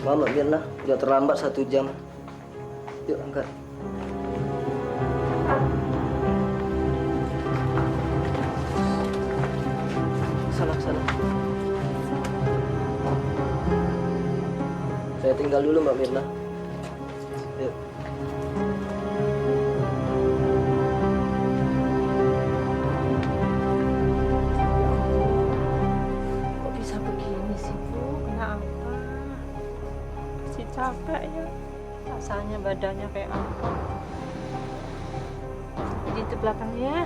Maaf Mbak Mirna, udah terlambat 1 jam. Yuk angkat. Sana, sana. Saya tinggal dulu Mbak Mirna. Yuk. Kok bisa begini sih, Bu? Kenapa? Masih capek ya. Rasanya badannya kayak apa? Di itu belakangnya.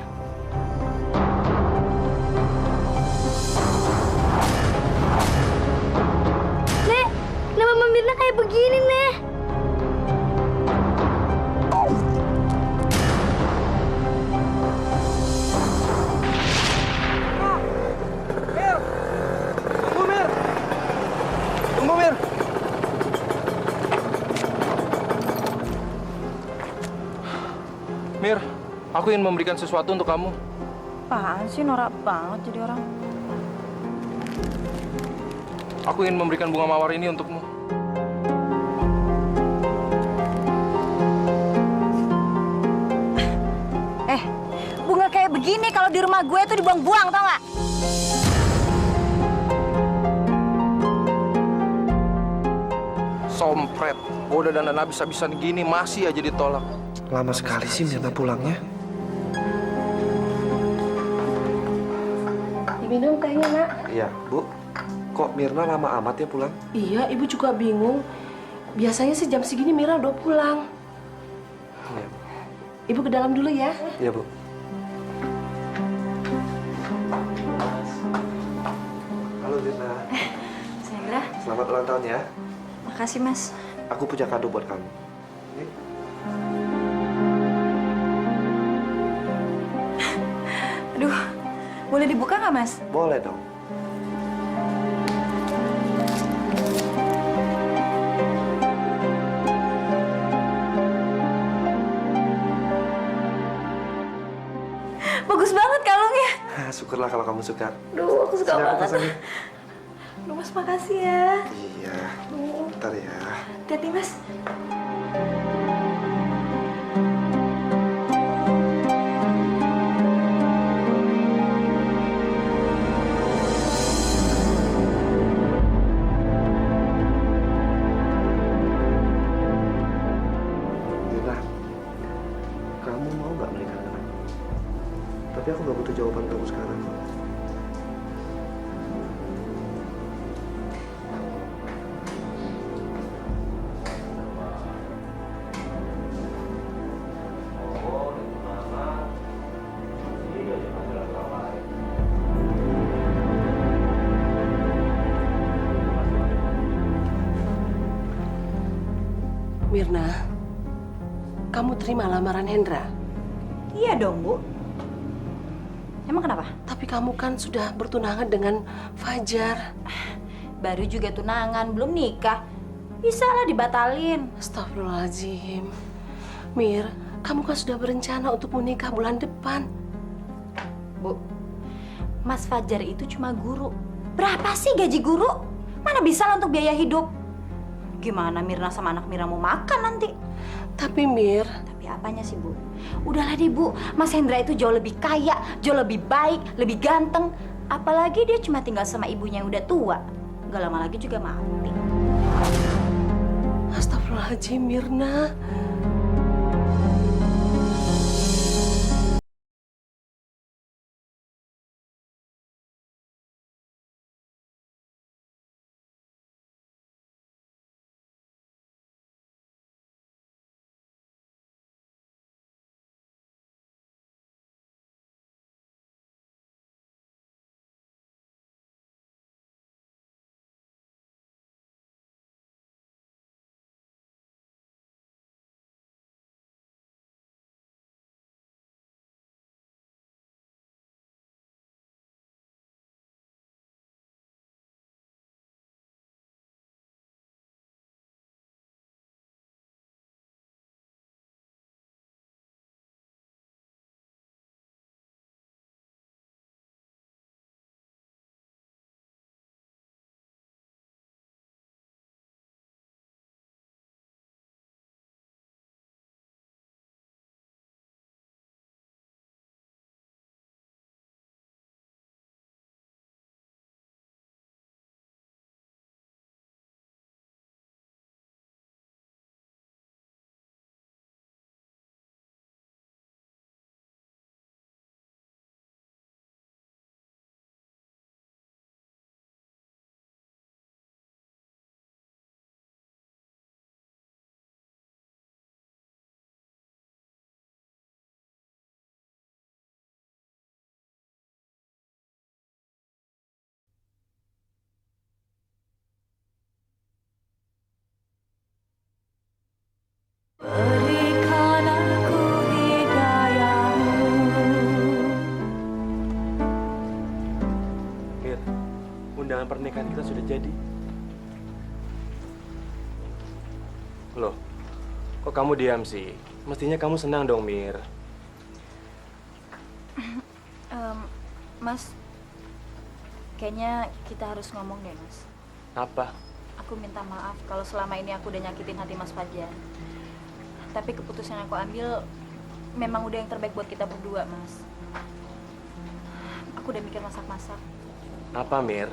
Nek, kenapa Mbak Mirna kayak begini, Nek? Tunggu, Mir! Tunggu, Mir! Mir, aku ingin memberikan sesuatu untuk kamu. Apaan sih, norak banget jadi orang. Aku ingin memberikan bunga mawar ini untukmu. Bunga kayak begini kalau di rumah gue tuh dibuang-buang, tau nggak? Sompret, gue udah dandan habis-habisan gini masih aja ditolak. Lama sekali sih Mirna pulangnya. Diminum tehnya, Nak. Iya, Bu. Kok Mirna lama amat ya pulang? Iya, Ibu juga bingung. Biasanya sih jam segini Mira udah pulang. Iya, Ibu ke dalam dulu ya. iya Bu. Halo Mirna, Sandra, selamat ulang tahun ya. makasih Mas. Aku punya kado buat kamu. Ini. Aduh, boleh dibuka nggak Mas? Boleh dong. Bagus banget kalungnya. Syukurlah kalau kamu suka. Duh, aku suka Sini aku banget. pasangin. Duh, Mas makasih ya. Iya, bentar ya. Hati-hati Mas. Mirna, kamu mau nggak menikah dengan aku? Tapi aku nggak butuh jawaban kamu sekarang. Mirna, kamu terima lamaran Hendra. Iya dong, Bu. Emang kenapa? Tapi kamu kan sudah bertunangan dengan Fajar. Baru juga tunangan, belum nikah. Bisa lah dibatalin. Astagfirullahaladzim. Mir, kamu kan sudah berencana untuk menikah bulan depan. Bu, Mas Fajar itu cuma guru. Berapa sih gaji guru? Mana bisa lah untuk biaya hidup? Gimana Mirna sama anak Mirna mau makan nanti? Tapi Mir, Tapi apanya sih, Bu? Udahlah deh, Bu. Mas Hendra itu jauh lebih kaya, jauh lebih baik, lebih ganteng. Apalagi dia cuma tinggal sama ibunya yang udah tua. Gak lama lagi juga mati. astagfirullahaladzim Mirna. undangan pernikahan kita sudah jadi. Loh, kok kamu diam sih? Mestinya kamu senang dong, Mir. Mas, kayaknya kita harus ngomong deh, Mas. Apa? Aku minta maaf kalau selama ini aku udah nyakitin hati Mas Fajar. Tapi keputusan yang aku ambil memang udah yang terbaik buat kita berdua, Mas. Aku udah mikir masak-masak. Apa, Mir?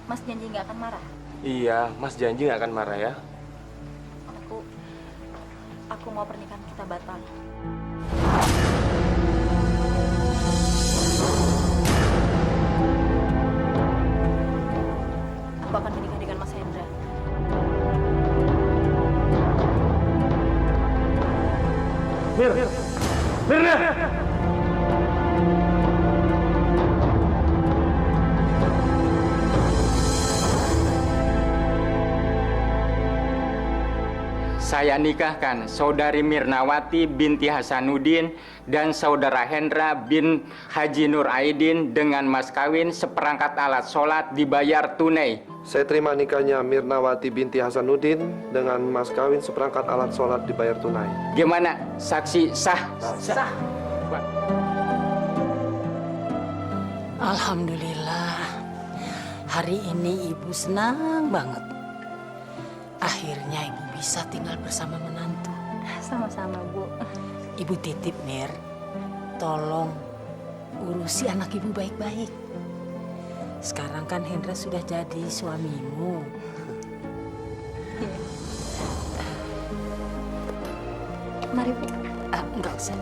Mas janji nggak akan marah? Iya, Mas janji nggak akan marah ya. Aku mau pernikahan kita batal. Aku akan menikah dengan Mas Hendra. Mirna! Saya nikahkan Saudari Mirnawati binti Hasanuddin dan Saudara Hendra bin Haji Nur Aidin dengan mas kawin seperangkat alat sholat dibayar tunai. Saya terima nikahnya Mirnawati binti Hasanuddin dengan mas kawin seperangkat alat sholat dibayar tunai. Gimana? Saksi sah? Sah. Alhamdulillah. Hari ini Ibu senang banget. Akhirnya Ibu bisa tinggal bersama menantu. Sama-sama, Bu. Ibu titip, Mir. Tolong urusi anak Ibu baik-baik. Sekarang kan Hendra sudah jadi suamimu. Mari, Bu. Enggak usah.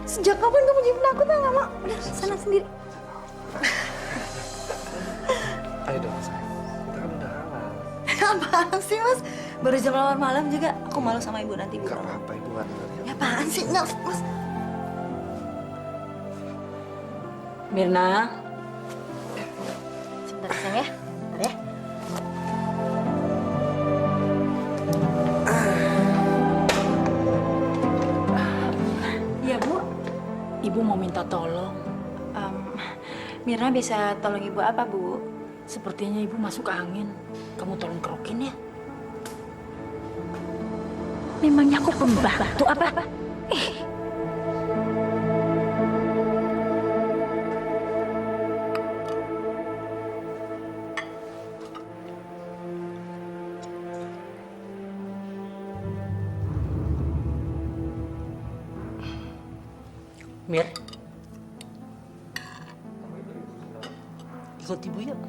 Sejak kapan kamu jadi penakut? Nggak mau. Udah, sana sendiri. Ayo dong, sayang. Kita kan udah halal. Apaan sih, Mas? Baru jam 8 malam juga. Aku malu sama Ibu nanti. Gak apa-apa, Ibu nggak dengar ya. Ya apaan sih? Nggak, Mas. Mirna. Sebentar, sayang ya. Bentar ya. Iya, Bu. Ibu mau minta tolong. Mirna bisa tolong Ibu apa, Bu? Sepertinya Ibu masuk angin. Kamu tolong kerokin ya. Memangnya aku pembantu apa? Mir. Ikut Ibu yuk.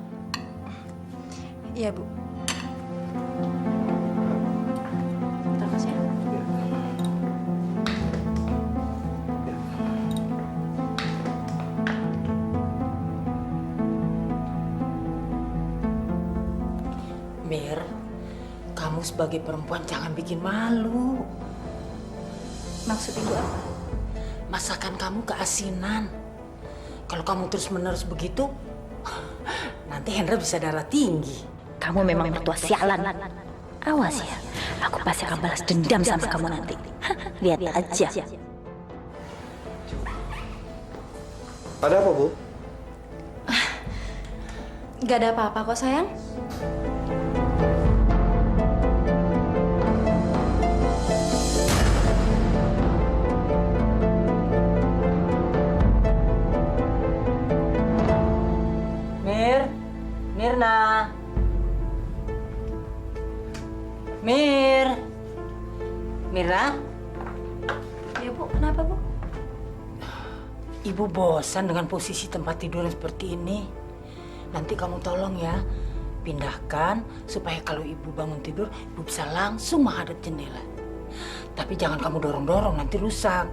Iya, Bu. Bentar, Mas ya. Mir, kamu sebagai perempuan jangan bikin malu. Maksud Ibu apa? Masakan kamu keasinan. Kalau kamu terus-menerus begitu, nanti Hendra bisa darah tinggi. Kamu memang mertua sialan. Awas ya, aku pasti akan balas dendam sama kamu nanti. Lihat aja. Ada apa, Bu? Gak ada apa-apa kok, sayang. Mirna. Mirna. Ya, Bu. Kenapa, Bu? Ibu bosan dengan posisi tempat tidur seperti ini. Nanti kamu tolong ya, pindahkan supaya kalau Ibu bangun tidur, Ibu bisa langsung menghadap jendela. Tapi jangan kamu dorong-dorong, nanti rusak.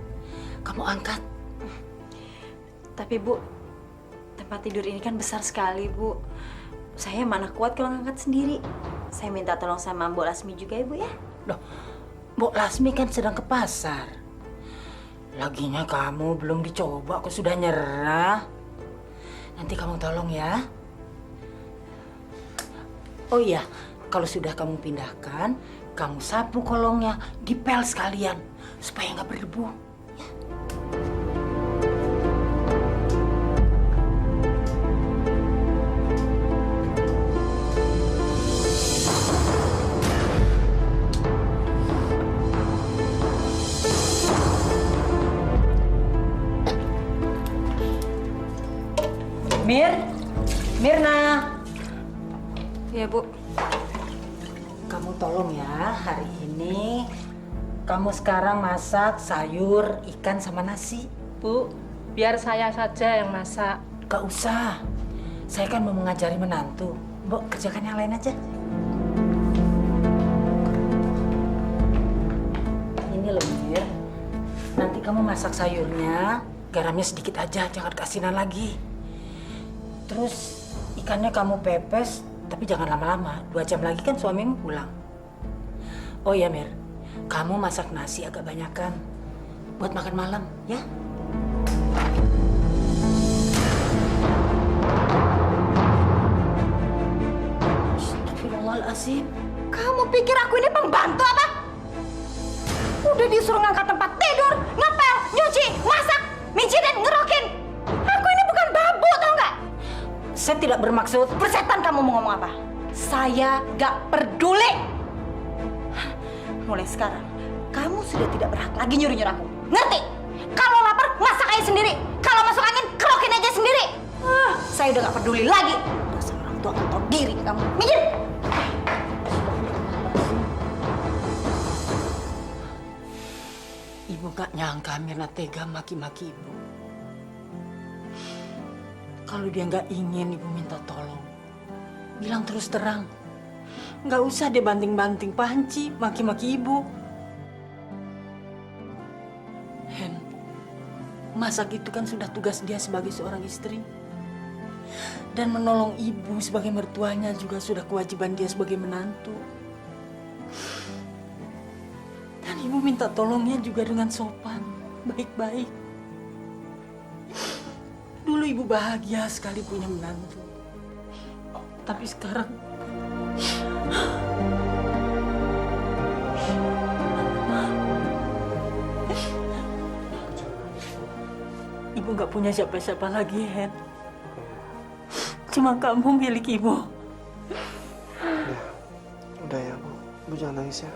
Kamu angkat. Tapi, Bu, tempat tidur ini kan besar sekali, Bu. Saya mana kuat kalau ngangkat sendiri. Saya minta tolong sama Mbok Lasmi juga, Ibu ya. Loh, Mbok Lasmi kan sedang ke pasar. Laginya kamu belum dicoba, aku sudah nyerah. Nanti kamu tolong ya. Oh iya, kalau sudah kamu pindahkan, kamu sapu kolongnya, dipel sekalian supaya nggak berdebu. Mirna. Ya, Bu. Kamu tolong ya, hari ini kamu sekarang masak sayur, ikan sama nasi. Bu, biar saya saja yang masak. Gak usah, saya kan mau mengajari menantu. Mbok kerjakan yang lain aja. Ini loh Mir, nanti kamu masak sayurnya, garamnya sedikit aja, jangan kasinan lagi. Terus ikannya kamu pepes, tapi jangan lama-lama. 2 jam lagi kan suamimu pulang. Oh ya Mir, kamu masak nasi agak banyakan buat makan malam, ya? Astagfirullahaladzim. Kamu pikir aku ini pembantu apa? Udah disuruh ngangkat tempat tidur, ngepel, nyuci, masak, mici dan ngerokin. Aku ini bukan babu, tau nggak? Saya tidak bermaksud. Persetan kamu mau ngomong apa? Saya gak peduli. Mulai sekarang, kamu sudah tidak berhak lagi nyuruh-nyuruh aku. Ngerti? Kalau lapar, masak aja sendiri. Kalau masuk angin, kerokin aja sendiri. Saya udah gak peduli lagi. Dasar orang tua gak tahu diri kamu. Minggir! Ibu gak nyangka Mirna tega maki-maki ibu. Kalau dia nggak ingin ibu minta tolong, bilang terus terang. Nggak usah dia banting-banting panci, maki-maki ibu. Hen, masak itu kan sudah tugas dia sebagai seorang istri. Dan menolong ibu sebagai mertuanya juga sudah kewajiban dia sebagai menantu. Dan ibu minta tolongnya juga dengan sopan, baik-baik. Dulu ibu bahagia sekali punya menantu. Tapi sekarang ibu gak punya siapa-siapa lagi, Hen. Cuma kamu milik ibu. Ya, udah ya, Bu. Bu jangan nangis ya.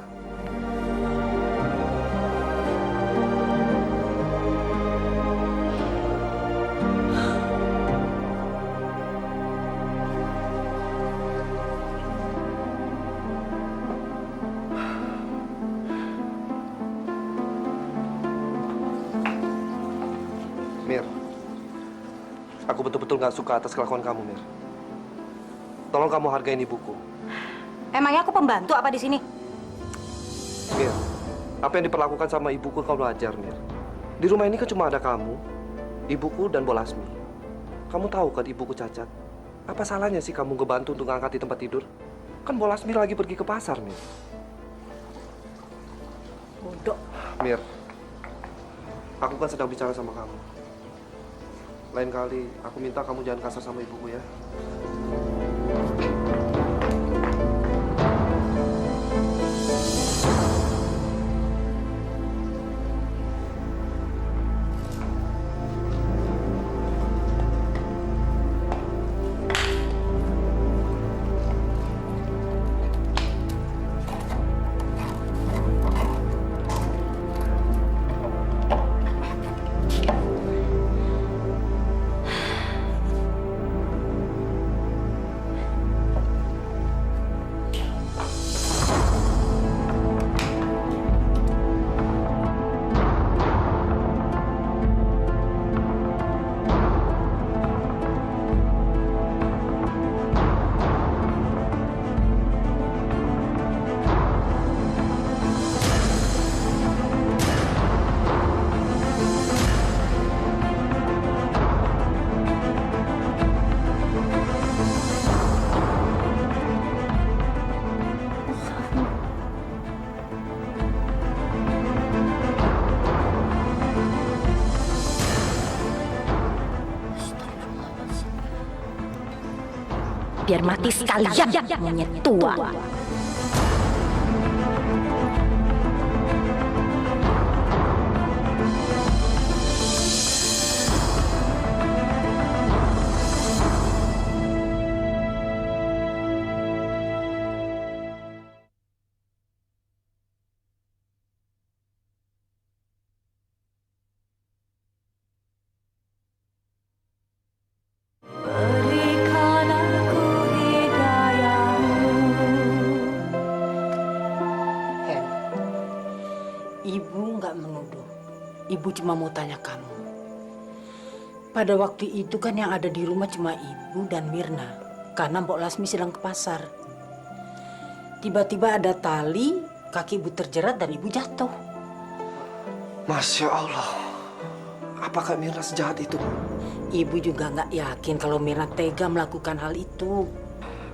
Mir, aku betul-betul gak suka atas kelakuan kamu, Mir. Tolong kamu hargain ibuku. Emangnya aku pembantu apa di sini? Mir, apa yang diperlakukan sama ibuku kamu ajar, Mir. Di rumah ini kan cuma ada kamu, ibuku, dan Bolasmi. Kamu tahu kan ibuku cacat. Apa salahnya sih kamu ngebantu untuk ngangkat di tempat tidur? Kan Bolasmi lagi pergi ke pasar, Mir. Bodoh. Mir, aku kan sedang bicara sama kamu. Lain kali, aku minta kamu jangan kasar sama ibuku ya. biar mati sekalian, monyet tua. Ibu nggak menuduh. Ibu cuma mau tanya kamu. Pada waktu itu kan yang ada di rumah cuma ibu dan Mirna. Karena Mbok Lasmi sedang ke pasar. Tiba-tiba ada tali, kaki ibu terjerat dan ibu jatuh. Masya Allah. Apakah Mirna sejahat itu? Ibu juga nggak yakin kalau Mirna tega melakukan hal itu.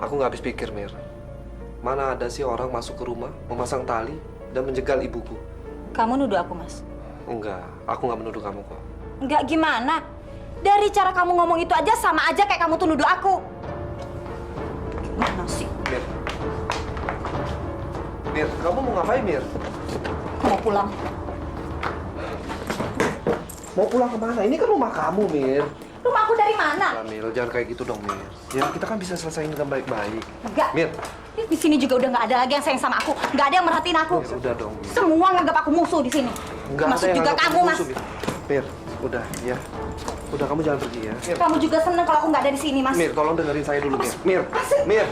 Aku nggak habis pikir, Mir. Mana ada sih orang masuk ke rumah, memasang tali, dan menjegal ibuku? Kamu nuduh aku, Mas? Enggak, aku nggak menuduh kamu kok. Enggak gimana? Dari cara kamu ngomong itu aja sama aja kayak kamu tuh nuduh aku. Gimana sih? Mir. Mir, kamu mau ngapain, Mir? Mau pulang. Mau pulang kemana? Ini kan rumah kamu, Mir. Rumah aku dari mana? Nah, Mir, jangan kayak gitu dong, Mir. Ya, kita kan bisa selesaiin dengan baik-baik. Enggak. Mir. Di sini juga udah nggak ada lagi yang sayang sama aku. Nggak ada yang merhatiin aku. Mir, udah dong, Mir. Semua nganggap aku musuh di sini. Nggak Masuk ada yang juga anggap kamu, Mas. musuh, Mir. Mir, udah, ya. Udah, kamu jangan pergi ya. Mir. Kamu juga seneng kalau aku nggak ada di sini, Mas. Mir, tolong dengerin saya dulu, Mir. Mir, Mir.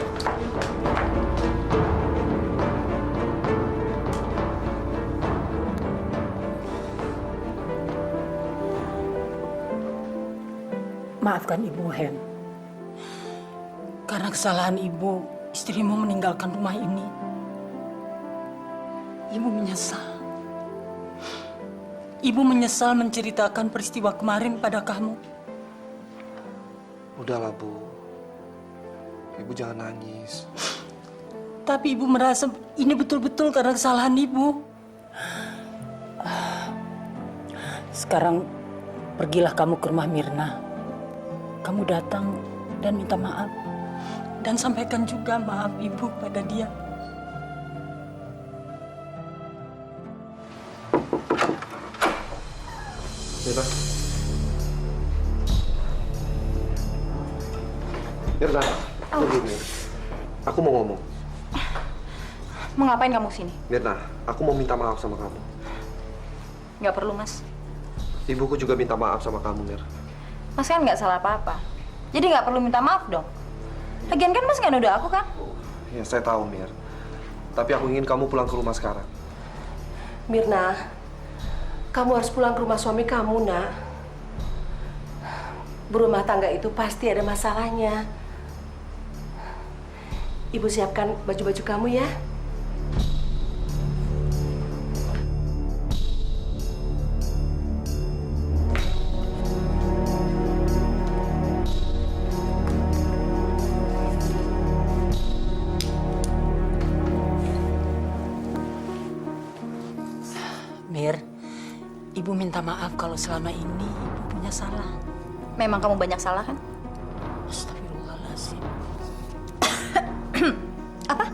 Maafkan Ibu Hen. Karena kesalahan Ibu, istrimu meninggalkan rumah ini. Ibu menyesal. Ibu menyesal menceritakan peristiwa kemarin pada kamu. Udahlah, Bu. Ibu jangan nangis. Tapi Ibu merasa ini betul-betul karena kesalahan Ibu. Sekarang pergilah kamu ke rumah Mirna. Kamu datang dan minta maaf. Dan sampaikan juga maaf Ibu pada dia. Mirna. Mirna, tunggu, Mir. Aku mau ngomong. Mau ngapain kamu sini? Mirna, aku mau minta maaf sama kamu. Nggak perlu, Mas. Ibuku juga minta maaf sama kamu, Mir. Mas kan nggak salah apa-apa. Jadi nggak perlu minta maaf dong. Lagian kan Mas nggak nuduh aku kan? Ya, saya tahu, Mir. Tapi aku ingin kamu pulang ke rumah sekarang. Mirna, kamu harus pulang ke rumah suami kamu, nak. Berumah tangga itu pasti ada masalahnya. Ibu siapkan baju-baju kamu ya. Mir, Ibu minta maaf kalau selama ini Ibu punya salah. Memang kamu banyak salah kan? Astagfirullahaladzim. Apa?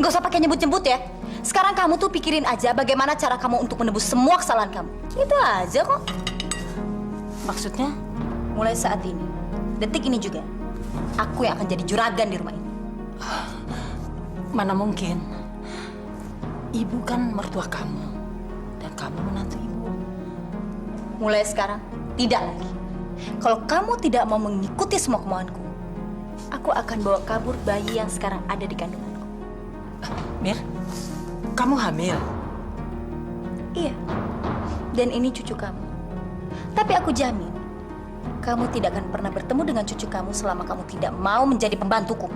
Nggak usah pakai nyebut-nyebut ya. Sekarang kamu tuh pikirin aja bagaimana cara kamu untuk menebus semua kesalahan kamu. Itu aja kok. Maksudnya? Mulai saat ini, detik ini juga, aku yang akan jadi juragan di rumah ini. Mana mungkin? Ibu kan mertua kamu. Dan kamu menantu Ibu. Mulai sekarang, tidak lagi. Kalau kamu tidak mau mengikuti semua kemauanku, aku akan bawa kabur bayi yang sekarang ada di kandunganku. Mir, kamu hamil? Iya, dan ini cucu kamu. Tapi aku jamin, kamu tidak akan pernah bertemu dengan cucu kamu selama kamu tidak mau menjadi pembantuku.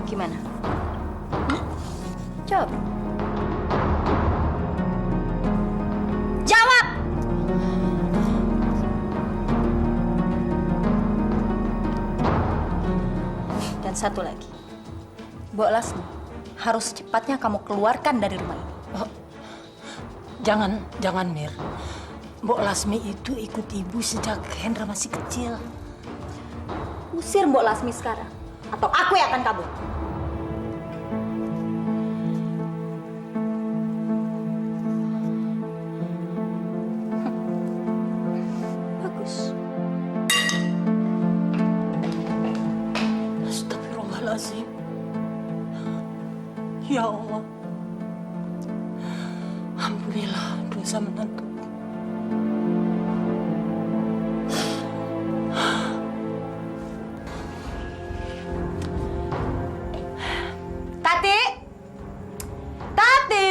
Gimana? Jawab. Jawab! Dan satu lagi. Mbok Lasmi, harus secepatnya kamu keluarkan dari rumah ini. Jangan Mir. Mbok Lasmi itu ikut Ibu sejak Hendra masih kecil. Usir Mbok Lasmi sekarang, atau aku yang akan kabur. Bagus. Astagfirullahaladzim. Ya Allah. Alhamdulillah dosa menantu. Tati! Tati!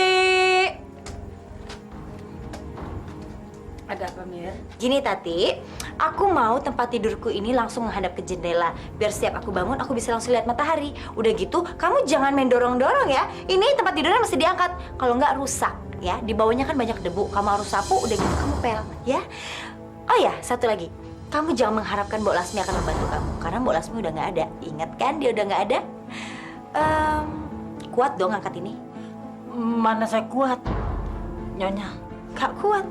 Ada apa, Mir? Gini Tati, aku mau tempat tidurku ini langsung menghadap ke jendela. Biar setiap aku bangun, aku bisa langsung lihat matahari. Udah gitu, kamu jangan main dorong-dorong ya. Ini tempat tidurnya mesti diangkat. Kalau nggak rusak ya. Di bawahnya kan banyak debu. Kamu harus sapu, udah gitu kamu pel ya. Oh ya, satu lagi. Kamu jangan mengharapkan Mbok Lasmi akan membantu kamu. Karena Mbok Lasmi udah nggak ada. Ingat kan, dia udah nggak ada. Kuat dong angkat ini. Mana saya kuat, Nyonya. Gak kuat.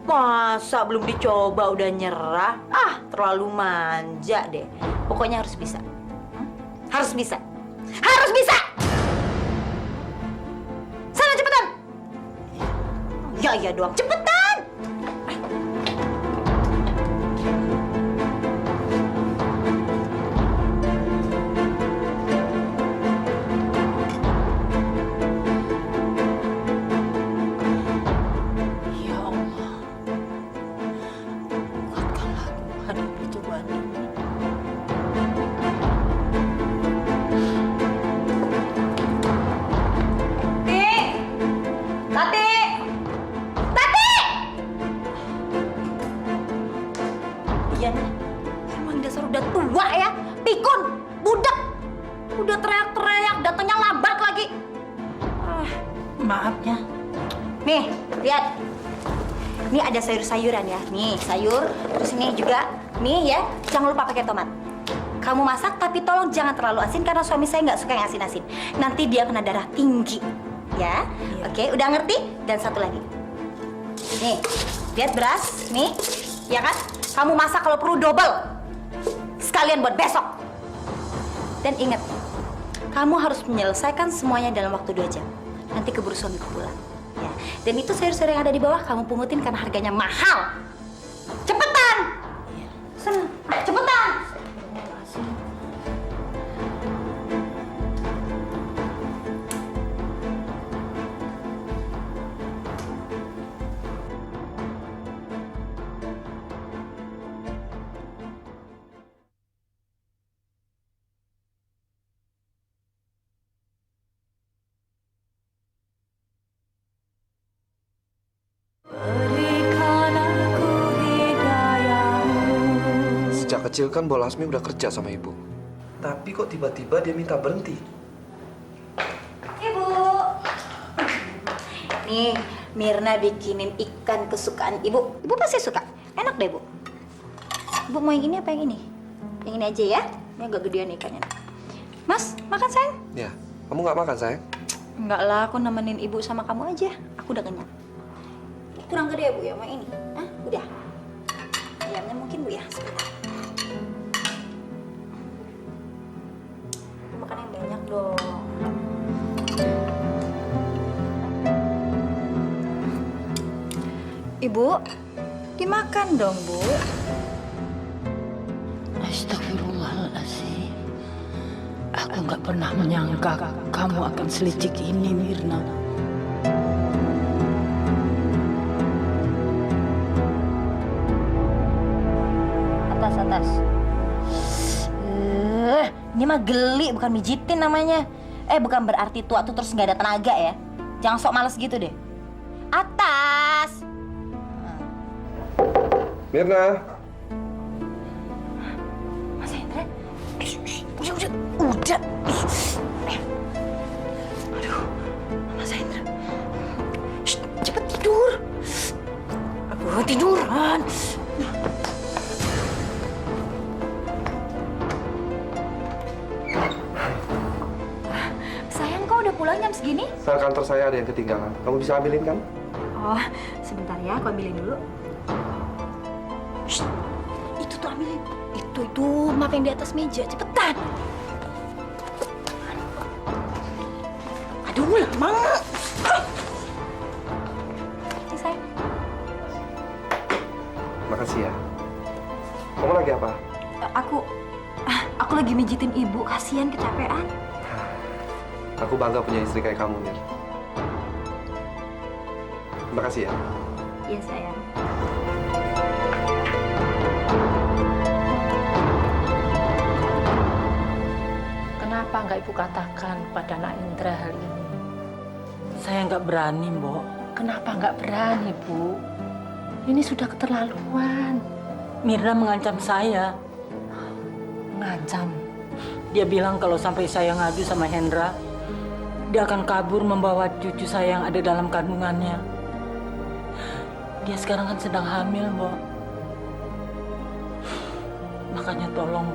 Masa belum dicoba udah nyerah? Ah, terlalu manja deh. Pokoknya harus bisa. Harus bisa. Harus bisa! Sana cepetan! Ya, iya doang. Cepetan! Ya Allah. Kuatkanlah aku hadapi cobaan ini. Tati! Tati! Iya nih, emang dasar udah tua ya, pikun, budak. Udah teriak-teriak, datangnya lambat lagi. Maafnya. Nih, lihat. Ini ada sayur-sayuran ya. Nih, sayur. Terus ini juga. Nih ya, jangan lupa pakai tomat. Kamu masak, tapi tolong jangan terlalu asin karena suami saya nggak suka yang asin-asin. Nanti dia kena darah tinggi. Ya, oke, udah ngerti? Dan satu lagi. Nih, lihat beras. Nih, ya kan? Kamu masak kalau perlu double. Sekalian buat besok. Dan ingat, kamu harus menyelesaikan semuanya dalam waktu 2 jam. Nanti keburu suamiku pulang. Ya. Dan itu sayur-sayur yang ada di bawah kamu pungutin karena harganya mahal. Cepetan! Sana, cepetan! Sejak kecil kan Mbok Lasmi udah kerja sama ibu. Tapi kok tiba-tiba dia minta berhenti? Ibu! Nih, Mirna bikinin ikan kesukaan ibu. Ibu pasti suka. Enak deh, Bu. Ibu mau yang ini apa yang ini? Yang ini aja ya. Ini agak gedean ikannya. Mas, makan sayang? Ya, kamu nggak makan sayang? Enggak lah, aku nemenin ibu sama kamu aja. Aku udah kenyang. Kurang gede ya, Bu, ya, sama ini? Hah? Udah? Ayamnya mungkin, Bu, ya? Sebentar. Makan yang banyak dong. Ibu, dimakan dong, Bu. Astagfirullahaladzim. Aku nggak pernah menyangka kamu akan selicik ini, Mirna. Atas. Ini mah geli, bukan mijitin namanya. Bukan berarti tua tuh terus nggak ada tenaga ya. Jangan sok males gitu deh. Atas. Mirna. Mas Hendra. Udah. Aduh, Mas Hendra. Cepet tidur. Aduh, tiduran. Sayang, kau udah pulang jam segini? File kantor saya ada yang ketinggalan. Kamu bisa ambilin kan? Oh, sebentar ya, aku ambilin dulu. Itu tuh ambilin. Itu map yang di atas meja. Cepetan. Aduh, lama. Ini sayang. Makasih ya. Kamu lagi apa? Aku lagi mijitin ibu. Kasihan kecapean. Aku bangga punya istri kayak kamu, Mir. Makasih ya. Iya, sayang. Kenapa nggak ibu katakan pada Nak Indra hal ini? Saya nggak berani, Mbok. Kenapa nggak berani, Bu? Ini sudah keterlaluan. Mirna mengancam saya. Mengancam. Dia bilang kalau sampai saya ngadu sama Hendra, dia akan kabur membawa cucu saya yang ada dalam kandungannya. Dia sekarang kan sedang hamil, Mbok. Makanya tolong,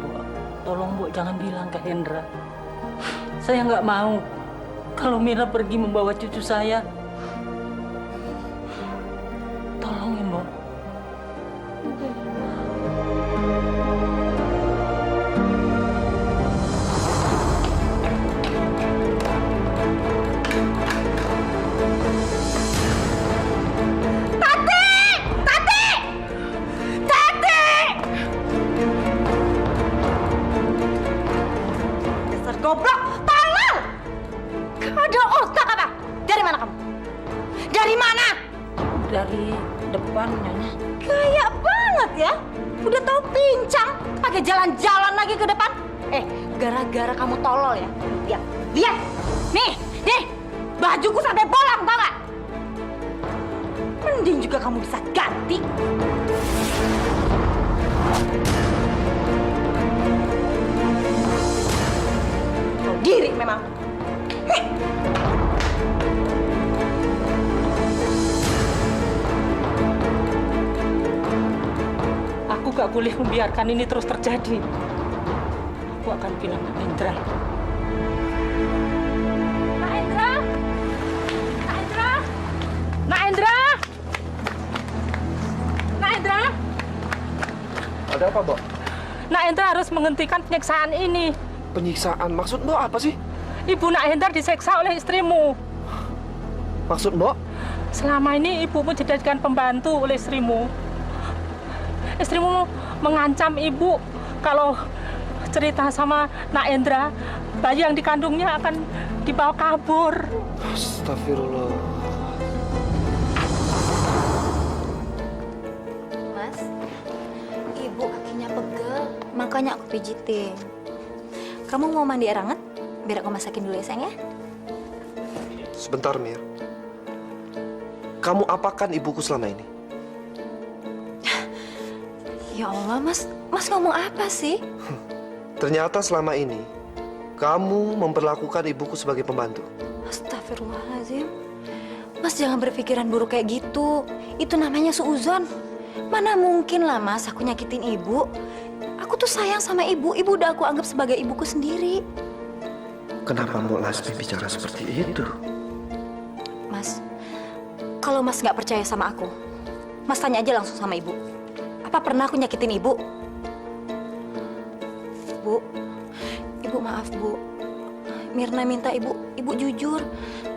Mbok, jangan bilang ke Hendra. Saya nggak mau kalau Mira pergi membawa cucu saya. Tolong ya, Mbok. Dasar goblok, tolong! Kamu ada otak apa? Dari mana kamu? Dari mana? Dari depan, Nyonya. Kayak banget ya. Udah tahu pincang, pakai jalan-jalan lagi ke depan. Gara-gara kamu tolol ya. Lihat. Nih, bajuku sampai bolong, tau gak? Mending juga kamu bisa ganti. Tahu diri memang. Aku gak boleh membiarkan ini terus terjadi. Aku akan bilang Nak Indra. Nak Indra! Nak Indra! Nak Indra! Nak Indra! Ada apa, Mbok? Nak Indra harus menghentikan penyiksaan ini. Penyiksaan? Maksud Mbok apa sih? Ibu Nak Indra diseksa oleh istrimu. Maksud Mbok? Selama ini ibumu dijadikan pembantu oleh istrimu. Istrimu mengancam ibu kalau cerita sama Nak Indra, bayi yang dikandungnya akan dibawa kabur. Astagfirullah. Mas, ibu kakinya pegel, makanya aku pijitin. Kamu mau mandi air hangat? Biar aku masakin dulu ya, sayang ya. Sebentar, Mir. Kamu apakan ibuku selama ini? Ya Allah, Mas ngomong apa sih? Ternyata selama ini, kamu memperlakukan ibuku sebagai pembantu. Astagfirullahaladzim. Mas jangan berpikiran buruk kayak gitu. Itu namanya suuzon. Mana mungkin lah, Mas, aku nyakitin ibu. Aku tuh sayang sama ibu. Ibu udah aku anggap sebagai ibuku sendiri. Kenapa Mbok Lasmi bicara seperti itu? Mas, kalau Mas nggak percaya sama aku, Mas tanya aja langsung sama ibu. Apa pernah aku nyakitin ibu? Ibu maaf, Bu. Mirna minta ibu jujur.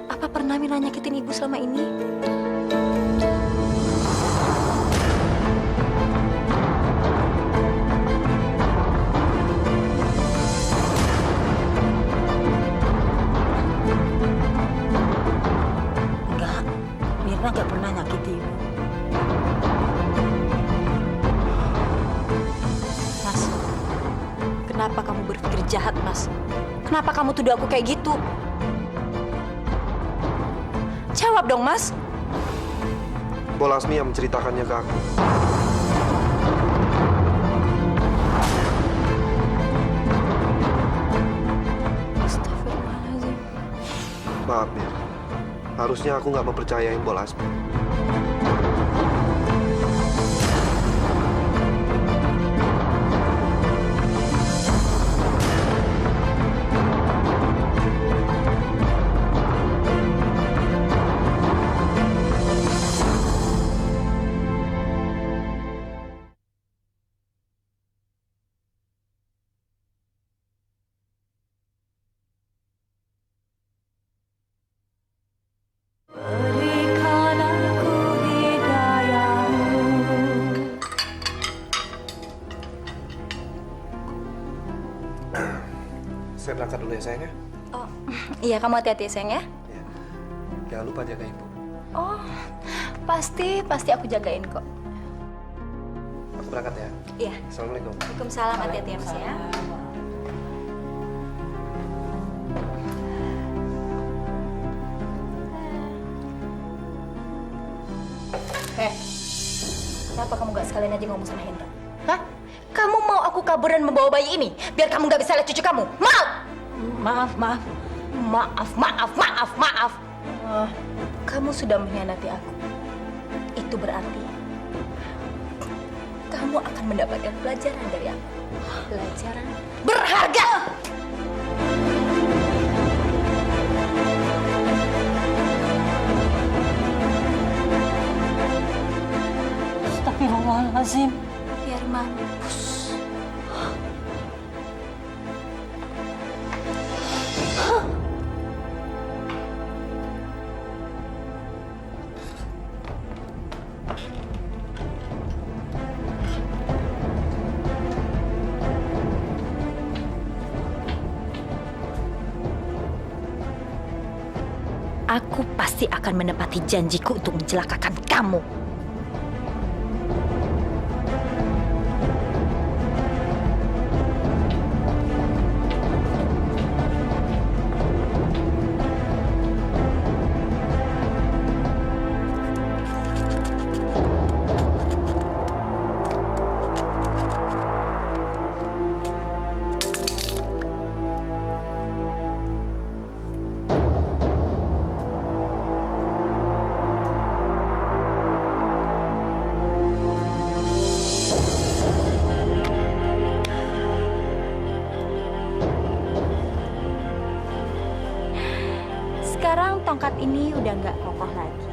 Apa pernah Mirna nyakitin ibu selama ini? Enggak, Mirna nggak pernah nyakiti ibu. Mas, kenapa kamu berpikir jahat, Mas? Kenapa kamu tuduh aku kayak gitu? Jawab dong, Mas. Mbok Lasmi yang menceritakannya ke aku. Astagfirullahaladzim. Maaf, Mir. Harusnya aku nggak mempercayai Mbok Lasmi. Saya berangkat dulu ya sayang ya. Oh, iya kamu hati-hati ya sayang ya. Ya. Jangan lupa jaga ibu. Oh, pasti aku jagain kok. Aku berangkat ya. Iya. Assalamualaikum. Waalaikumsalam, hati-hati ya Mas ya. Kenapa kamu gak sekalian aja ngomong sama Hendra? Hah? Kamu mau aku kabur dan membawa bayi ini? Biar kamu gak bisa lihat cucu kamu? Mau? Maaf. Maaf. Kamu sudah mengkhianati aku. Itu berarti kamu akan mendapatkan pelajaran dari aku. Pelajaran berharga! Astagfirullahaladzim. Biar mampus. Aku pasti akan menepati janjiku untuk mencelakakan kamu. Sekarang tongkat ini udah nggak kokoh lagi.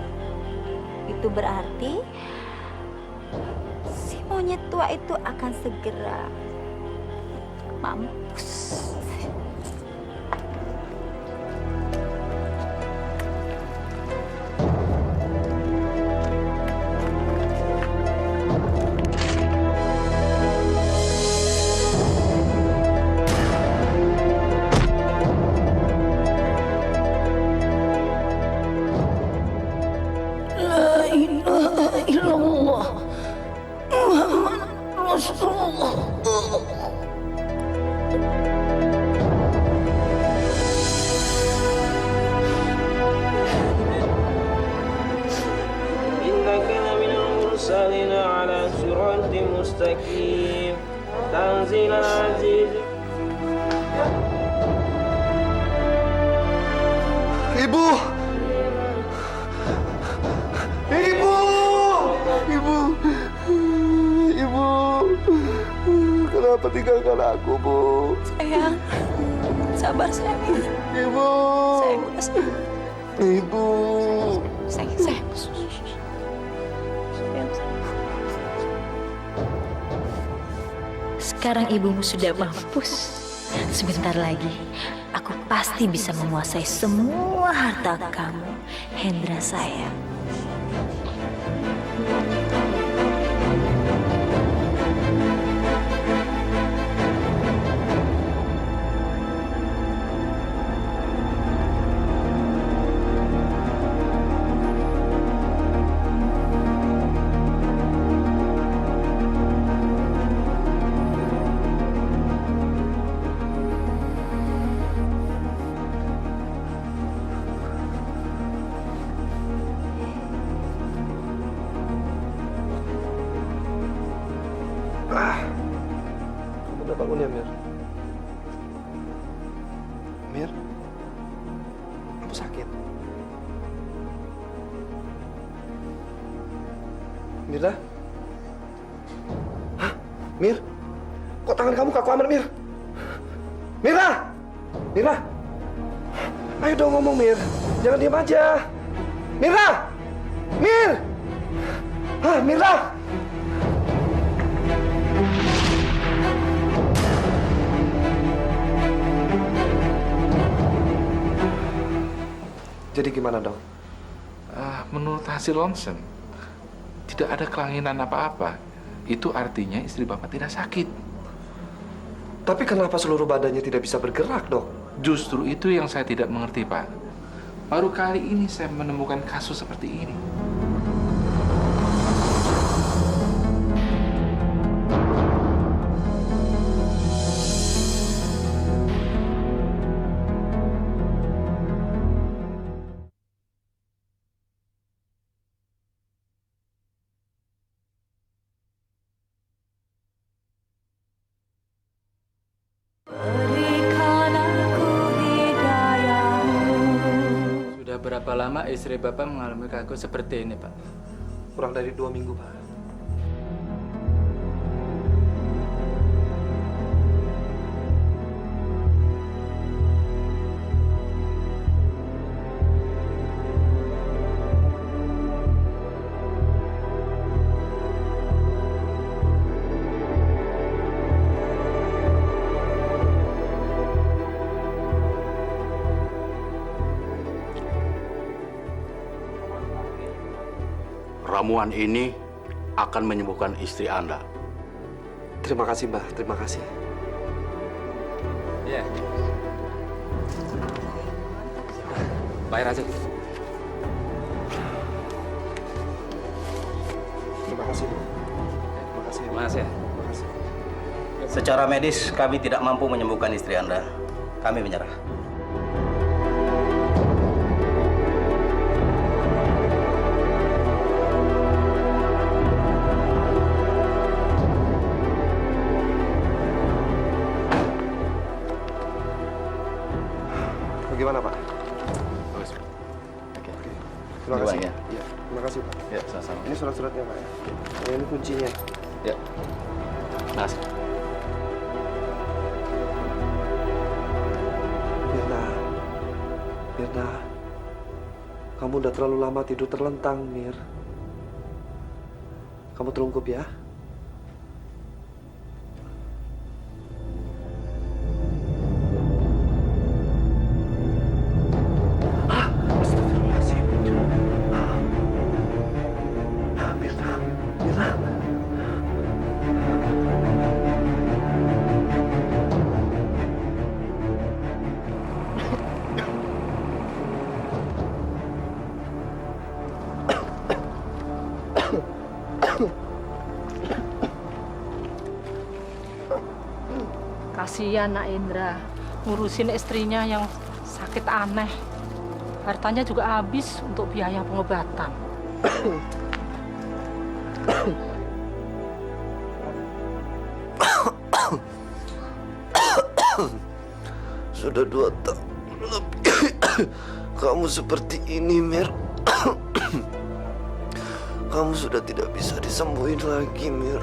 Itu berarti si monyet tua itu akan segera mampus. La ilaha illallah. Muhammad Rasulullah. إنك لمن المرسلين على صراط مستقيم تنزيل العزيز. Ibu! Kenapa tinggalkan aku, Bu? Sayang, sabar sayang. Ibu! Sayang udah sayang. Ibu! Sayang. Sekarang ibumu sudah mampus. Sebentar lagi, aku pasti bisa menguasai semua harta kamu, Hendra sayang. Kamu udah bangun ya, Mir? Mir? Kamu sakit? Mira? Hah? Mir? Kok tangan kamu kaku amat, Mir? Mira! Mira! Ayo dong ngomong, Mir. Jangan diam aja. Mira! Mir! Hah, Mira! Jadi gimana, dok? Menurut hasil ronsen, tidak ada kelainan apa-apa. Itu artinya istri Bapak tidak sakit. Tapi kenapa seluruh badannya tidak bisa bergerak, Dok? Justru itu yang saya tidak mengerti, Pak. Baru kali ini saya menemukan kasus seperti ini. Sudah berapa lama istri Bapak mengalami kaku seperti ini, Pak? Kurang dari 2 minggu, Pak. Ramuan ini akan menyembuhkan istri Anda. Terima kasih, Mbak. Terima kasih. Ya. Bayar aja. Terima kasih, Bu. Terima kasih. Mas ya. Terima kasih. Secara medis, kami tidak mampu menyembuhkan istri Anda. Kami menyerah. Bagaimana, Pak? Bagus. Oke. Terima kasih. Ya. Iya, terima kasih, Pak. Ya, sama-sama. Ini surat-suratnya, Pak. Ini kuncinya. Ya. Mas. Mirna. Mirna. Kamu udah terlalu lama tidur terlentang, Mir. Kamu terungkup ya. Kasihan Nak Indra, ngurusin istrinya yang sakit aneh. Hartanya juga habis untuk biaya pengobatan. Sudah 2 tahun lebih kamu seperti ini, Mir. Kamu sudah tidak bisa disembuhin lagi, Mir.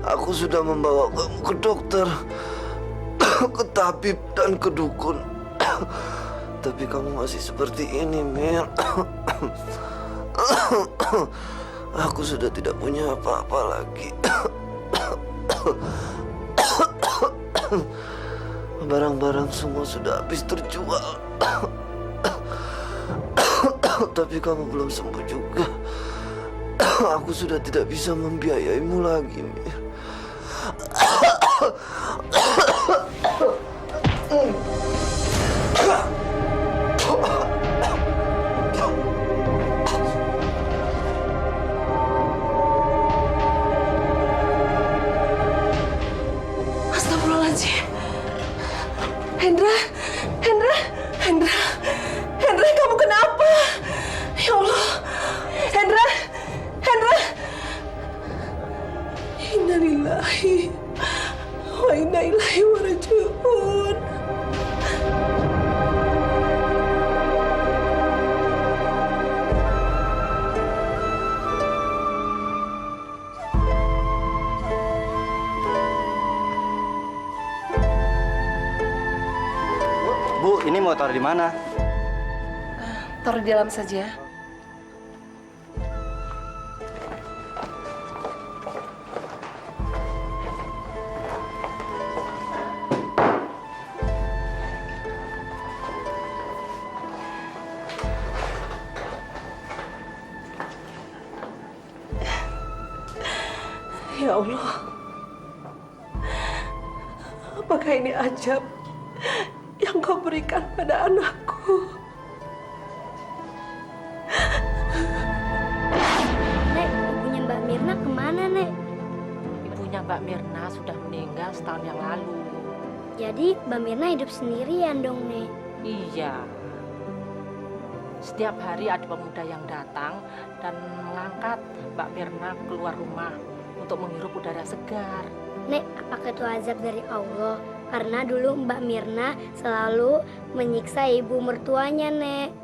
Aku sudah membawa kamu ke dokter, ke tabib dan ke dukun. Tapi kamu masih seperti ini, Mir. Aku sudah tidak punya apa-apa lagi. Barang-barang semua sudah habis terjual. Tapi kamu belum sembuh juga. Aku sudah tidak bisa membiayaimu lagi, Mir. Astagfirullahaladzim. Hendra, kamu kenapa? Ya Allah, Hendra. Innalillahi wa inna ilaihi raji'un. Bu, ini mau taruh di mana? Taruh di dalam saja. Ya Allah, apakah ini ajab yang kau berikan pada anakku? Nek, ibunya Mbak Mirna kemana, Nek? Ibunya Mbak Mirna sudah meninggal setahun yang lalu. Jadi Mbak Mirna hidup sendirian dong, Nek? Iya. Setiap hari ada pemuda yang datang dan mengangkat Mbak Mirna keluar rumah untuk menghirup udara segar. Nek, apakah itu azab dari Allah? Karena dulu Mbak Mirna selalu menyiksa ibu mertuanya, Nek.